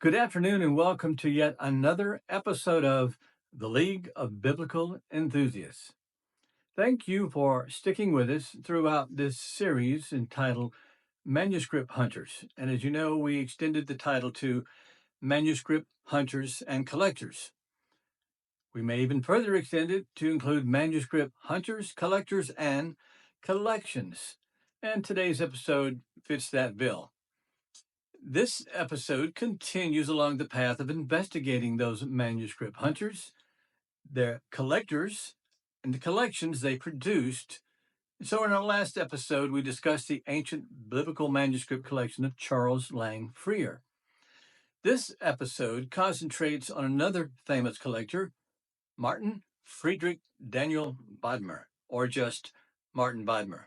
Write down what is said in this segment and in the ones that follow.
Good afternoon, and welcome to yet another episode of the League of Biblical Enthusiasts. Thank you for sticking with us throughout this series entitled Manuscript Hunters. And as you know, we extended the title to Manuscript Hunters and Collectors. We may even further extend it to include manuscript hunters, collectors, and collections. And today's episode fits that bill. This episode continues along the path of investigating those manuscript hunters, their collectors, and the collections they produced. So, in our last episode, we discussed the ancient biblical manuscript collection of Charles Lang Freer. This episode concentrates on another famous collector, Martin Friedrich Daniel Bodmer, or just Martin Bodmer.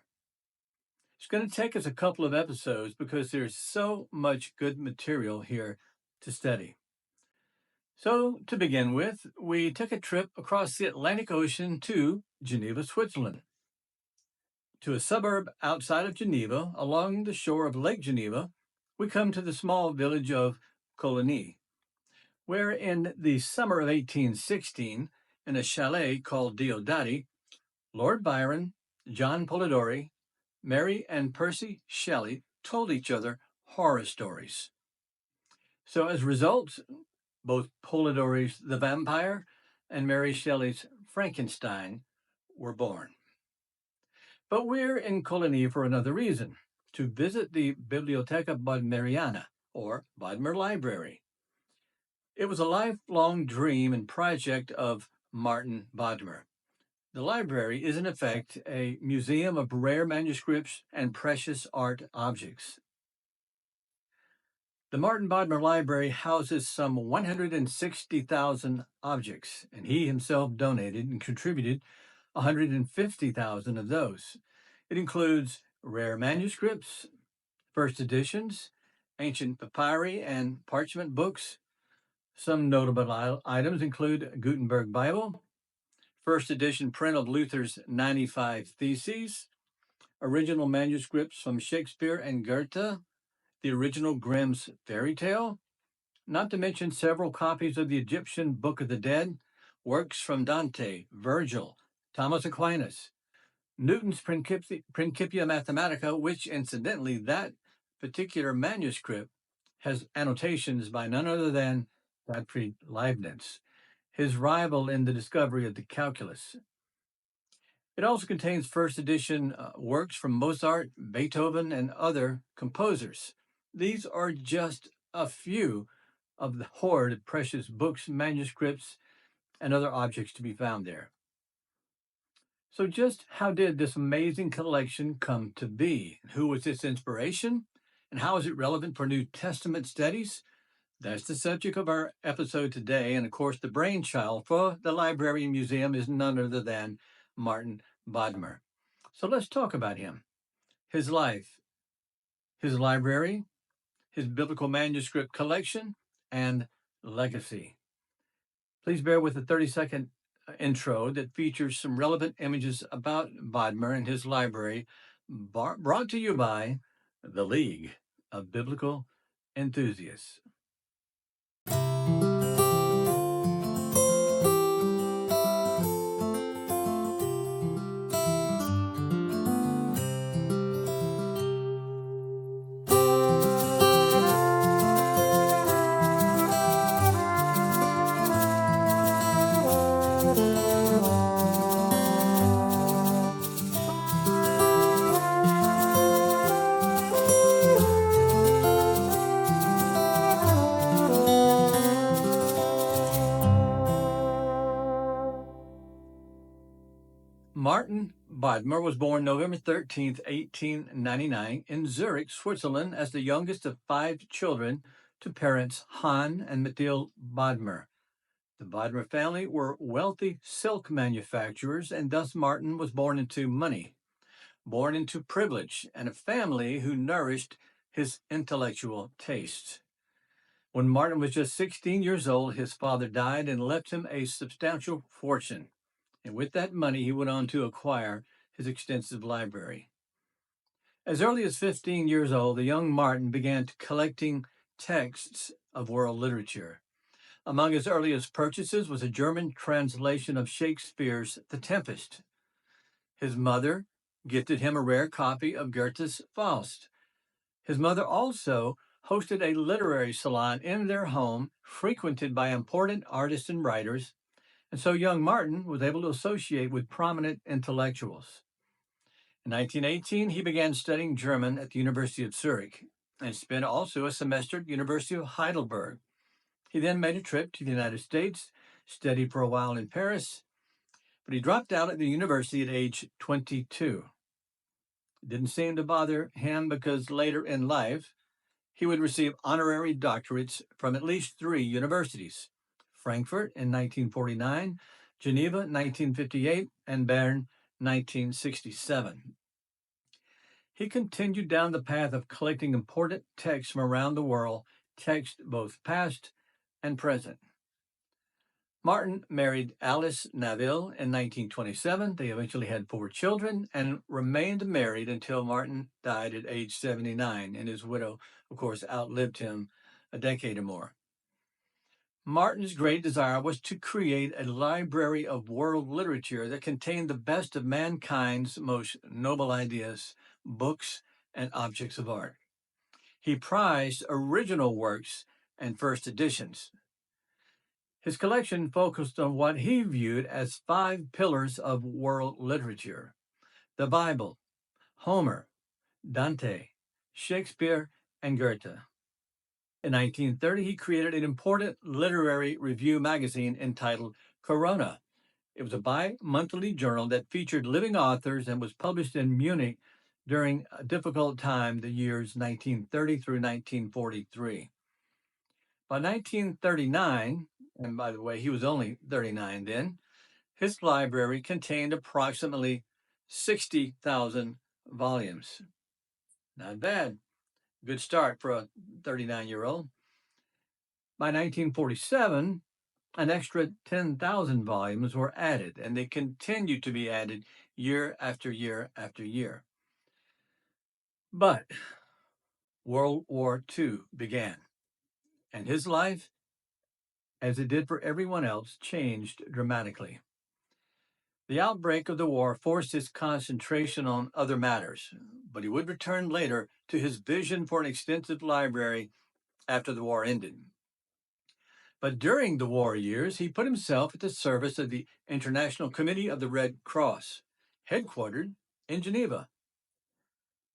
It's going to take us a couple of episodes because there's so much good material here to study. So, to begin with, we took a trip across the Atlantic Ocean to Geneva, Switzerland. To a suburb outside of Geneva, along the shore of Lake Geneva, we come to the small village of Coligny, where in the summer of 1816, in a chalet called Diodati, Lord Byron, John Polidori, Mary and Percy Shelley told each other horror stories. So as a result, both Polidori's The Vampire and Mary Shelley's Frankenstein were born. But we're in Coligny for another reason, to visit the Bibliotheca Bodmeriana, or Bodmer Library. It was a lifelong dream and project of Martin Bodmer. The library is, in effect, a museum of rare manuscripts and precious art objects. The Martin Bodmer Library houses some 160,000 objects, and he himself donated and contributed 150,000 of those. It includes rare manuscripts, first editions, ancient papyri and parchment books. Some notable items include Gutenberg Bible, first edition print of Luther's 95 Theses, original manuscripts from Shakespeare and Goethe, the original Grimm's fairy tale, not to mention several copies of the Egyptian Book of the Dead, works from Dante, Virgil, Thomas Aquinas, Newton's Principia Mathematica, which incidentally, that particular manuscript has annotations by none other than Gottfried Leibniz, his rival in the discovery of the calculus. It also contains first edition works from Mozart, Beethoven, and other composers. These are just a few of the hoard of precious books, manuscripts, and other objects to be found there. So just how did this amazing collection come to be? Who was its inspiration? And how is it relevant for New Testament studies? That's the subject of our episode today. And of course, the brainchild for the library and museum is none other than Martin Bodmer. So let's talk about him, his life, his library, his biblical manuscript collection, and legacy. Please bear with the 30-second intro that features some relevant images about Bodmer and his library, brought to you by the League of Biblical Enthusiasts. Martin Bodmer was born November 13th, 1899, in Zurich, Switzerland, as the youngest of 5 children to parents Han and Mathilde Bodmer. The Bodmer family were wealthy silk manufacturers, and thus Martin was born into money, born into privilege, and a family who nourished his intellectual tastes. When Martin was just 16 years old, his father died and left him a substantial fortune. And with that money, he went on to acquire his extensive library. As early as 15 years old, the young Martin began collecting texts of world literature. Among his earliest purchases was a German translation of Shakespeare's The Tempest. His mother gifted him a rare copy of Goethe's Faust. His mother also hosted a literary salon in their home, frequented by important artists and writers, and so young Martin was able to associate with prominent intellectuals. In 1918, he began studying German at the University of Zurich and spent also a semester at the University of Heidelberg. He then made a trip to the United States, studied for a while in Paris, but he dropped out of the university at age 22. It didn't seem to bother him because later in life, he would receive honorary doctorates from at least three universities: Frankfurt in 1949, Geneva 1958, and Bern 1967. He continued down the path of collecting important texts from around the world, texts both past and present. Martin married Alice Naville in 1927. They eventually had four children and remained married until Martin died at age 79, and his widow, of course, outlived him a decade or more. Martin's great desire was to create a library of world literature that contained the best of mankind's most noble ideas, books, and objects of art. He prized original works and first editions. His collection focused on what he viewed as five pillars of world literature: the Bible, Homer, Dante, Shakespeare, and Goethe. In 1930, he created an important literary review magazine entitled Corona. It was a bi-monthly journal that featured living authors and was published in Munich during a difficult time, the years 1930 through 1943. By 1939, and by the way, he was only 39 then, his library contained approximately 60,000 volumes. Not bad. Good start for a 39-year-old. By 1947, an extra 10,000 volumes were added, and they continued to be added year after year after year. But World War II began, and his life, as it did for everyone else, changed dramatically. The outbreak of the war forced his concentration on other matters, but he would return later to his vision for an extensive library after the war ended. But during the war years, he put himself at the service of the International Committee of the Red Cross, headquartered in Geneva.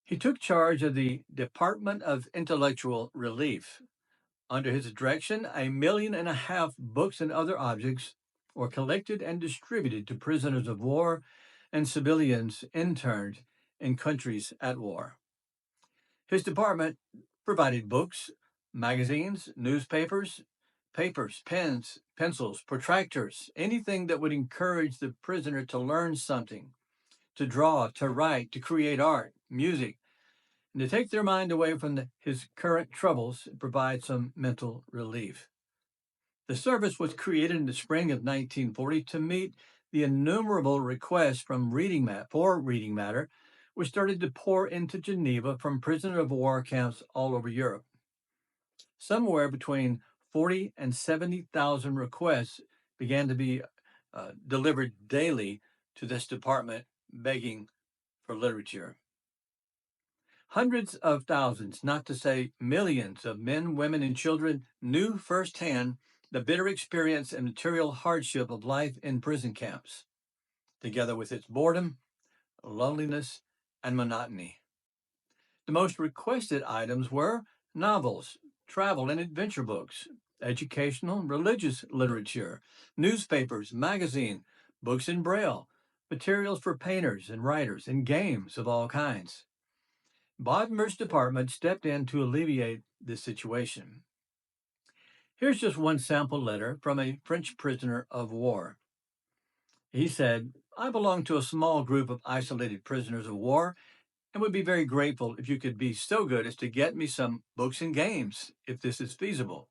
He took charge of the Department of Intellectual Relief. Under his direction, 1.5 million books and other objects were collected and distributed to prisoners of war and civilians interned in countries at war. His department provided books, magazines, newspapers, papers, pens, pencils, protractors, anything that would encourage the prisoner to learn something, to draw, to write, to create art, music, and to take their mind away from his current troubles and provide some mental relief. The service was created in the spring of 1940 to meet the innumerable requests for reading matter, which started to pour into Geneva from prisoner of war camps all over Europe. Somewhere between 40 and 70,000 requests began to be delivered daily to this department begging for literature. Hundreds of thousands, not to say millions, of men, women, and children knew firsthand the bitter experience and material hardship of life in prison camps, together with its boredom, loneliness, and monotony. The most requested items were novels, travel and adventure books, educational and religious literature, newspapers, magazine, books in Braille, materials for painters and writers, and games of all kinds. Bodmer's department stepped in to alleviate this situation. Here's just one sample letter from a French prisoner of war. He said, "I belong to a small group of isolated prisoners of war and would be very grateful if you could be so good as to get me some books and games, if this is feasible.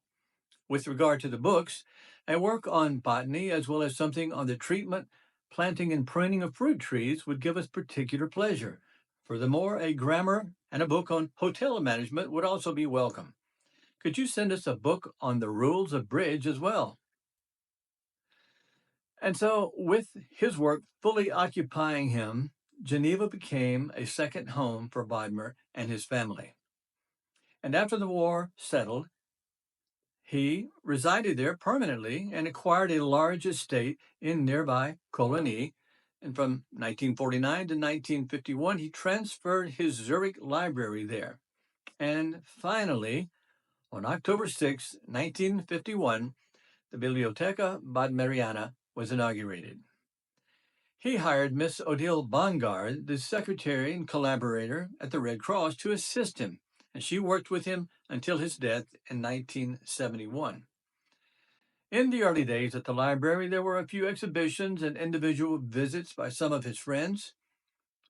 With regard to the books, I work on botany as well as something on the treatment, planting, and pruning of fruit trees would give us particular pleasure. Furthermore, a grammar and a book on hotel management would also be welcome. Could you send us a book on the rules of bridge as well? And so, with his work fully occupying him, Geneva became a second home for Bodmer and his family. And after the war settled, he resided there permanently and acquired a large estate in nearby Coligny. And from 1949 to 1951, he transferred his Zurich library there. And finally, on October 6, 1951, the Bibliotheca Bodmeriana was inaugurated. He hired Miss Odile Bongard, the secretary and collaborator at the Red Cross, to assist him, and she worked with him until his death in 1971. In the early days at the library, there were a few exhibitions and individual visits by some of his friends.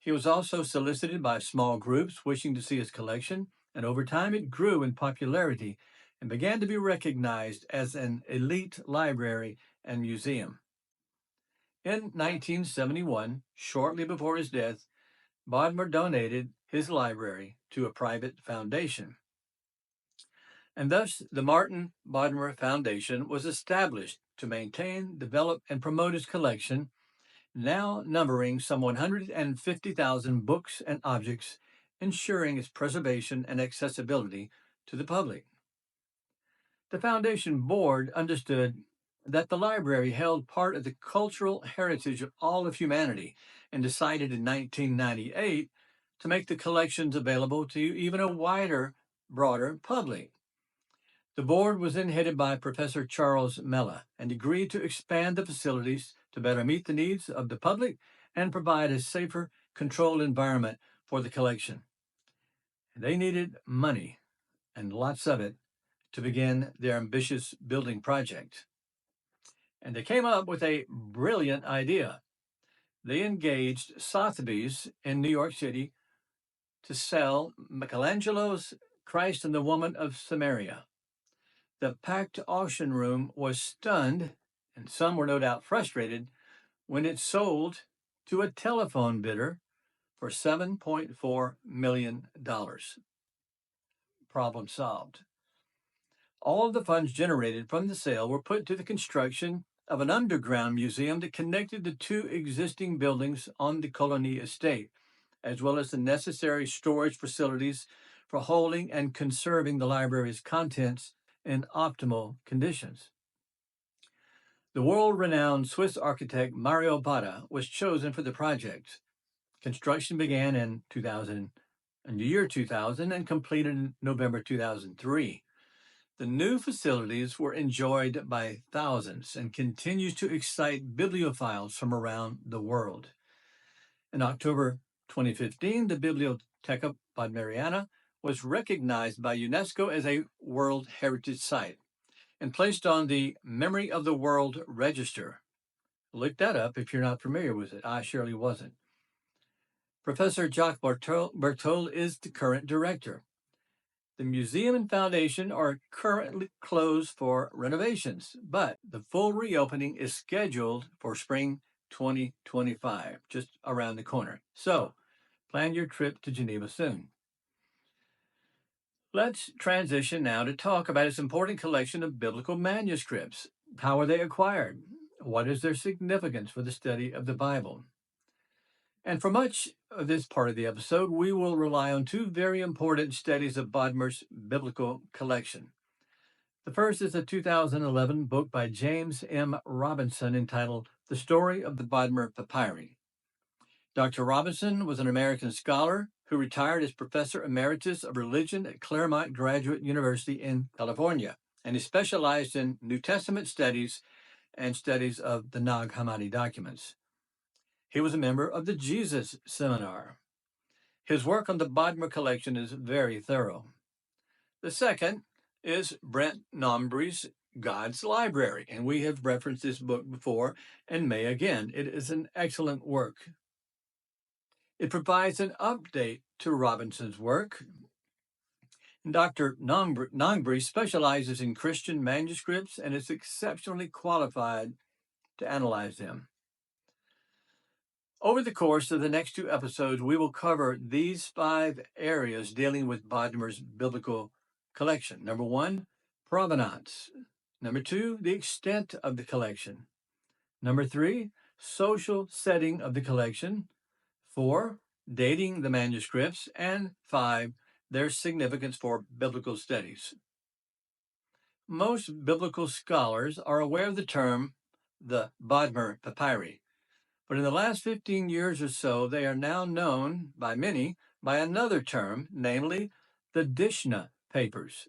He was also solicited by small groups wishing to see his collection, and over time it grew in popularity and began to be recognized as an elite library and museum. In 1971, shortly before his death, Bodmer donated his library to a private foundation. And thus, the Martin Bodmer Foundation was established to maintain, develop, and promote his collection, now numbering some 150,000 books and objects, ensuring its preservation and accessibility to the public. The Foundation Board understood that the library held part of the cultural heritage of all of humanity and decided in 1998 to make the collections available to even a wider, broader public. The board was then headed by Professor Charles Mella and agreed to expand the facilities to better meet the needs of the public and provide a safer, controlled environment for the collection. They needed money, and lots of it, to begin their ambitious building project. And they came up with a brilliant idea. They engaged Sotheby's in New York City to sell Michelangelo's Christ and the Woman of Samaria. The packed auction room was stunned, and some were no doubt frustrated, when it sold to a telephone bidder for $7.4 million. Problem solved. All of the funds generated from the sale were put to the construction of an underground museum that connected the two existing buildings on the Coligny estate, as well as the necessary storage facilities for holding and conserving the library's contents in optimal conditions. The world-renowned Swiss architect Mario Botta was chosen for the project. Construction began in the year 2000 and completed in November 2003. The new facilities were enjoyed by thousands and continues to excite bibliophiles from around the world. In October 2015, the Bibliotheca Bodmeriana was recognized by UNESCO as a World Heritage Site and placed on the Memory of the World Register. Look that up if you're not familiar with it. I surely wasn't. Professor Jacques Berthold is the current director. The museum and foundation are currently closed for renovations, but the full reopening is scheduled for spring 2025, just around the corner. So plan your trip to Geneva soon. Let's transition now to talk about its important collection of biblical manuscripts. How are they acquired? What is their significance for the study of the Bible? And for much of this part of the episode, we will rely on two very important studies of Bodmer's biblical collection. The first is a 2011 book by James M. Robinson entitled The Story of the Bodmer Papyri. Dr. Robinson was an American scholar who retired as Professor Emeritus of Religion at Claremont Graduate University in California, and he specialized in New Testament studies and studies of the Nag Hammadi documents. He was a member of the Jesus Seminar. His work on the Bodmer collection is very thorough. The second is Brent Nombry's God's Library, and we have referenced this book before and may again. It is an excellent work. It provides an update to Robinson's work. Dr. Nongbre specializes in Christian manuscripts and is exceptionally qualified to analyze them. Over the course of the next two episodes, we will cover these 5 areas dealing with Bodmer's biblical collection. Number one, provenance. Number two, the extent of the collection. Number three, social setting of the collection. Four, dating the manuscripts. And five, their significance for biblical studies. Most biblical scholars are aware of the term the Bodmer papyri, but in the last 15 years or so, they are now known by many by another term, namely the Dishna papers,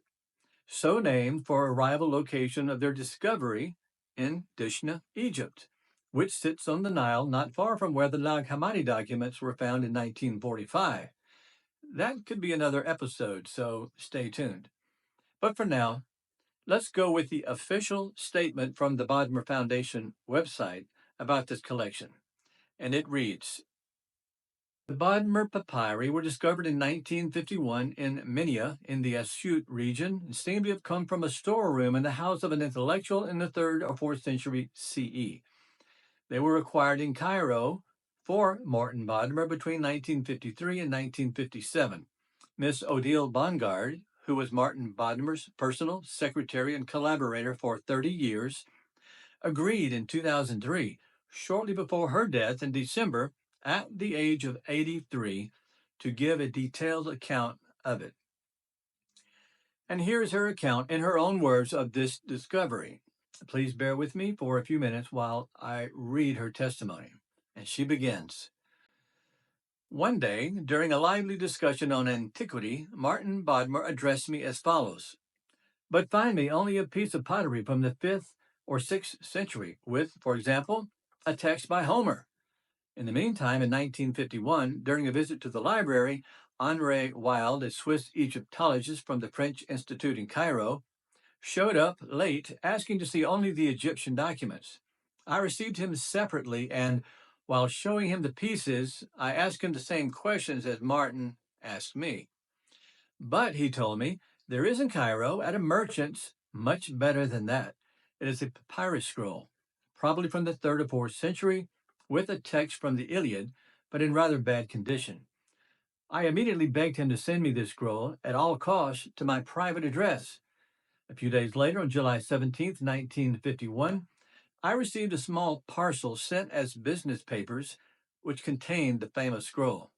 so named for a rival location of their discovery in Dishna, Egypt, which sits on the Nile not far from where the Nag Hammadi documents were found in 1945. That could be another episode, so stay tuned. But for now, let's go with the official statement from the Bodmer Foundation website about this collection. And it reads, the Bodmer papyri were discovered in 1951 in Minya in the Asyut region and seem to have come from a storeroom in the house of an intellectual in the 3rd or 4th century CE. They were acquired in Cairo for Martin Bodmer between 1953 and 1957. Miss Odile Bongard, who was Martin Bodmer's personal secretary and collaborator for 30 years, agreed in 2003, shortly before her death in December, at the age of 83, to give a detailed account of it. And here's her account in her own words of this discovery. Please bear with me for a few minutes while I read her testimony. And she begins. One day, during a lively discussion on antiquity, Martin Bodmer addressed me as follows. But find me only a piece of pottery from the 5th or 6th century with, for example, a text by Homer. In the meantime, in 1951, during a visit to the library, Henri Wilde, a Swiss Egyptologist from the French Institute in Cairo, showed up late asking to see only the Egyptian documents. I received him separately, and while showing him the pieces, I asked him the same questions as Martin asked me. But, he told me, there is in Cairo at a merchant's much better than that. It is a papyrus scroll, probably from the 3rd or 4th century, with a text from the Iliad, but in rather bad condition. I immediately begged him to send me this scroll at all costs to my private address. A few days later, on July 17th, 1951, I received a small parcel sent as business papers, which contained the famous scroll.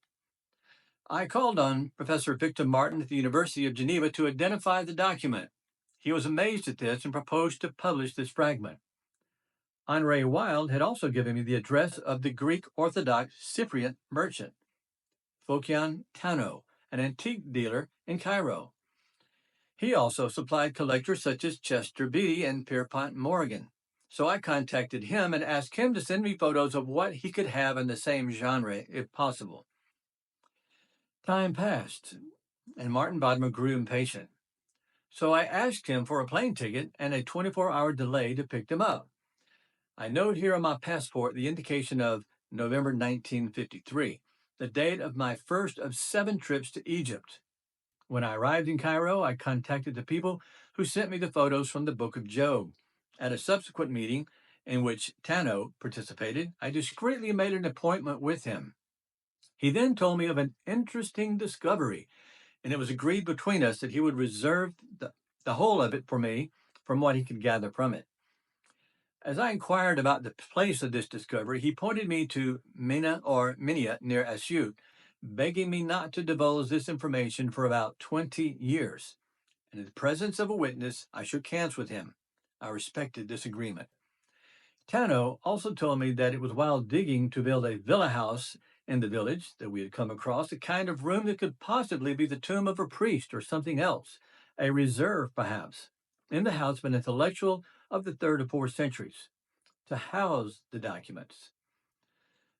I called on Professor Victor Martin at the University of Geneva to identify the document. He was amazed at this and proposed to publish this fragment. Henri Wilde had also given me the address of the Greek Orthodox Cypriot merchant, Fokion Tano, an antique dealer in Cairo. He also supplied collectors such as Chester Beatty and Pierpont Morgan. So I contacted him and asked him to send me photos of what he could have in the same genre, if possible. Time passed, and Martin Bodmer grew impatient. So I asked him for a plane ticket and a 24-hour delay to pick them up. I note here on my passport the indication of November 1953, the date of my first of 7 trips to Egypt. When I arrived in Cairo, I contacted the people who sent me the photos from the Book of Job. At a subsequent meeting in which Tano participated, I discreetly made an appointment with him. He then told me of an interesting discovery, and it was agreed between us that he would reserve the whole of it for me from what he could gather from it. As I inquired about the place of this discovery, he pointed me to Minya near Asyut, begging me not to divulge this information for about 20 years. And in the presence of a witness, I shook hands with him. I respected this agreement. Tano also told me that it was while digging to build a villa house in the village that we had come across a kind of room that could possibly be the tomb of a priest or something else, a reserve perhaps, in the house of an intellectual of the 3rd or 4th centuries, to house the documents.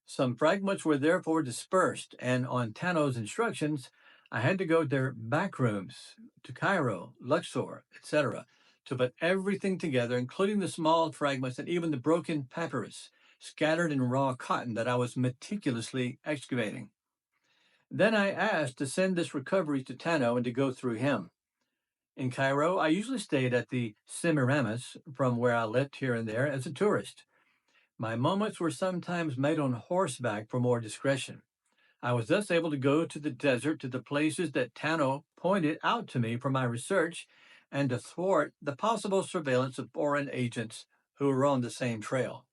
Some fragments were therefore dispersed, and on Tano's instructions, I had to go to their back rooms to Cairo, Luxor, etc., to put everything together, including the small fragments and even the broken papyrus scattered in raw cotton that I was meticulously excavating. Then I asked to send this recovery to Tano and to go through him. In Cairo, I usually stayed at the Semiramis, from where I left here and there as a tourist. My moments were sometimes made on horseback for more discretion. I was thus able to go to the desert to the places that Tano pointed out to me for my research and to thwart the possible surveillance of foreign agents who were on the same trail.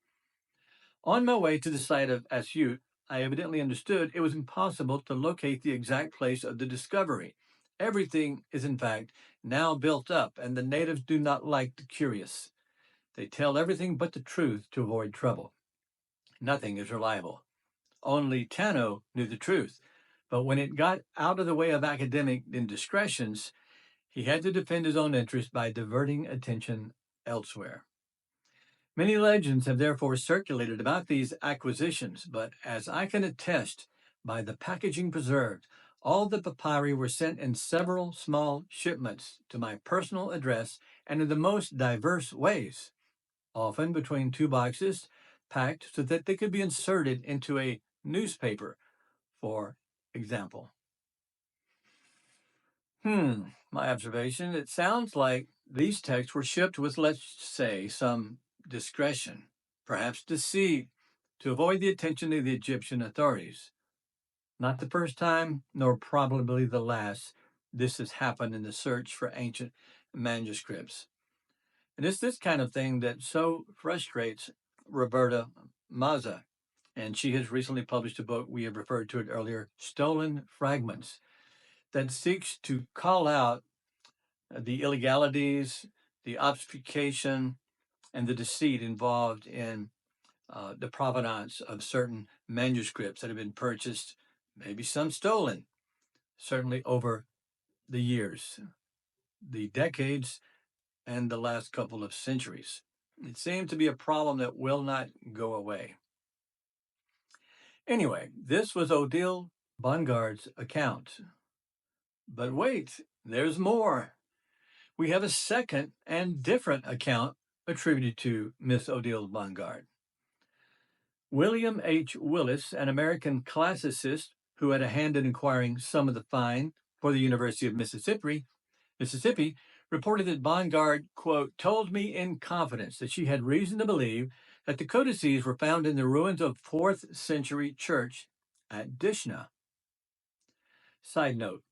On my way to the site of Asyut, I evidently understood it was impossible to locate the exact place of the discovery. Everything is, in fact, now built up, and the natives do not like the curious. They tell everything but the truth to avoid trouble. Nothing is reliable. Only Tano knew the truth, but when it got out of the way of academic indiscretions, he had to defend his own interest by diverting attention elsewhere. Many legends have therefore circulated about these acquisitions, but as I can attest by the packaging preserved, all the papyri were sent in several small shipments to my personal address and in the most diverse ways, often between two boxes, packed so that they could be inserted into a newspaper, for example. My observation, it sounds like these texts were shipped with, let's say, some discretion, perhaps deceit, to avoid the attention of the Egyptian authorities. Not the first time, nor probably the last, this has happened in the search for ancient manuscripts. And it's this kind of thing that so frustrates Roberta Mazza. And she has recently published a book, we have referred to it earlier, Stolen Fragments, that seeks to call out the illegalities, the obfuscation, and the deceit involved in the provenance of certain manuscripts that have been purchased, maybe some stolen, certainly over the years, the decades, and the last couple of centuries. It seems to be a problem that will not go away. Anyway, this was Odile Bongard's account. But wait, there's more. We have a second and different account attributed to Miss Odile Bongard. William H. Willis, an American classicist who had a hand in acquiring some of the find for the University of Mississippi, reported that Bongard, quote, told me in confidence that she had reason to believe that the codices were found in the ruins of 4th century church at Dishna. Side note,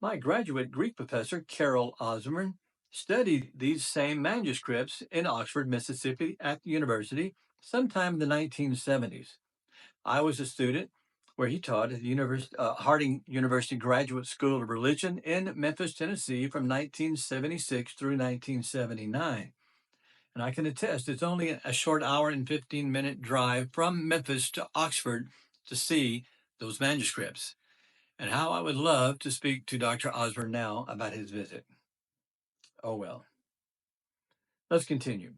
my graduate Greek professor, Carol Osborne, studied these same manuscripts in Oxford, Mississippi at the university sometime in the 1970s. I was a student where he taught at the Harding University Graduate School of Religion in Memphis, Tennessee from 1976 through 1979. And I can attest it's only a short hour and 15-minute drive from Memphis to Oxford to see those manuscripts. And how I would love to speak to Dr. Osborne now about his visit. Oh well. Let's continue.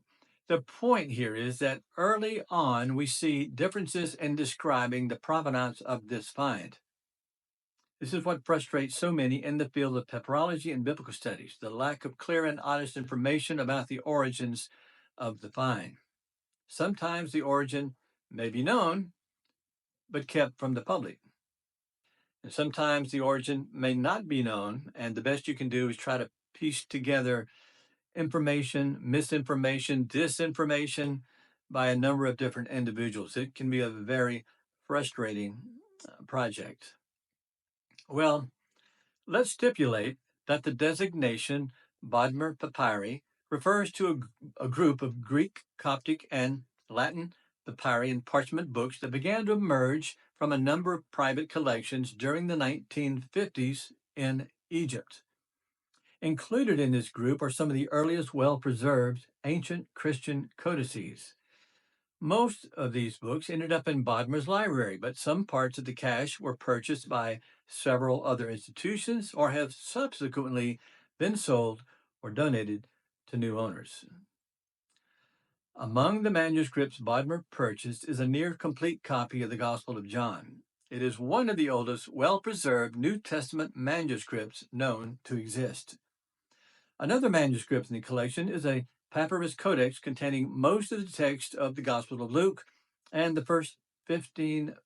The point here is that early on we see differences in describing the provenance of this find. This is what frustrates so many in the field of papyrology and biblical studies, the lack of clear and honest information about the origins of the find. Sometimes the origin may be known, but kept from the public. And sometimes the origin may not be known, and the best you can do is try to piece together information, misinformation, disinformation by a number of different individuals. It can be a very frustrating project. Well, let's stipulate that the designation Bodmer Papyri refers to a group of Greek, Coptic, and Latin papyri and parchment books that began to emerge from a number of private collections during the 1950s in Egypt. Included in this group are some of the earliest well-preserved ancient Christian codices. Most of these books ended up in Bodmer's library, but some parts of the cache were purchased by several other institutions or have subsequently been sold or donated to new owners. Among the manuscripts Bodmer purchased is a near complete copy of the Gospel of John. It is one of the oldest well-preserved New Testament manuscripts known to exist. Another manuscript in the collection is a papyrus codex containing most of the text of the Gospel of Luke and the first 15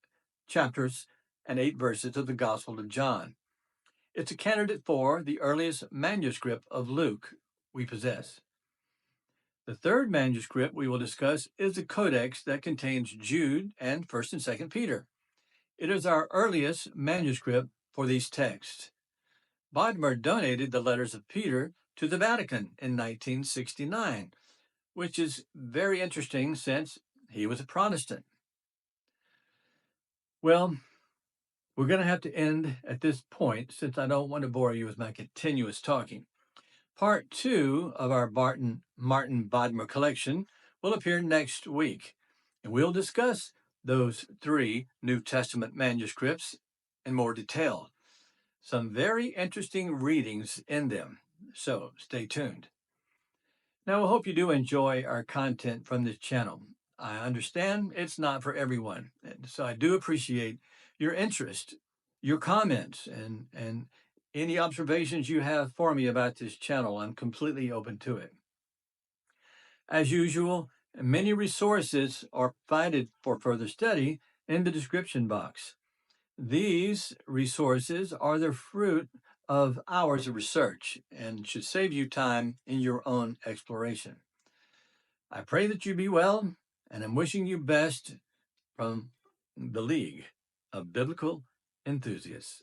chapters and 8 verses of the Gospel of John. It's a candidate for the earliest manuscript of Luke we possess. The third manuscript we will discuss is a codex that contains Jude and 1st and 2nd Peter. It is our earliest manuscript for these texts. Bodmer donated the letters of Peter to the Vatican in 1969, which is very interesting since he was a Protestant. Well, we're going to have to end at this point since I don't want to bore you with my continuous talking. Part 2 of our Martin Bodmer collection will appear next week, and we'll discuss those 3 New Testament manuscripts in more detail. Some very interesting readings in them, so stay tuned. Now, I hope you do enjoy our content from this channel. I understand it's not for everyone, and so I do appreciate your interest, your comments, and any observations you have for me about this channel. I'm completely open to it. As usual, many resources are provided for further study in the description box. These resources are the fruit of hours of research and should save you time in your own exploration. I pray that you be well, and I'm wishing you best from the League of Biblical Enthusiasts.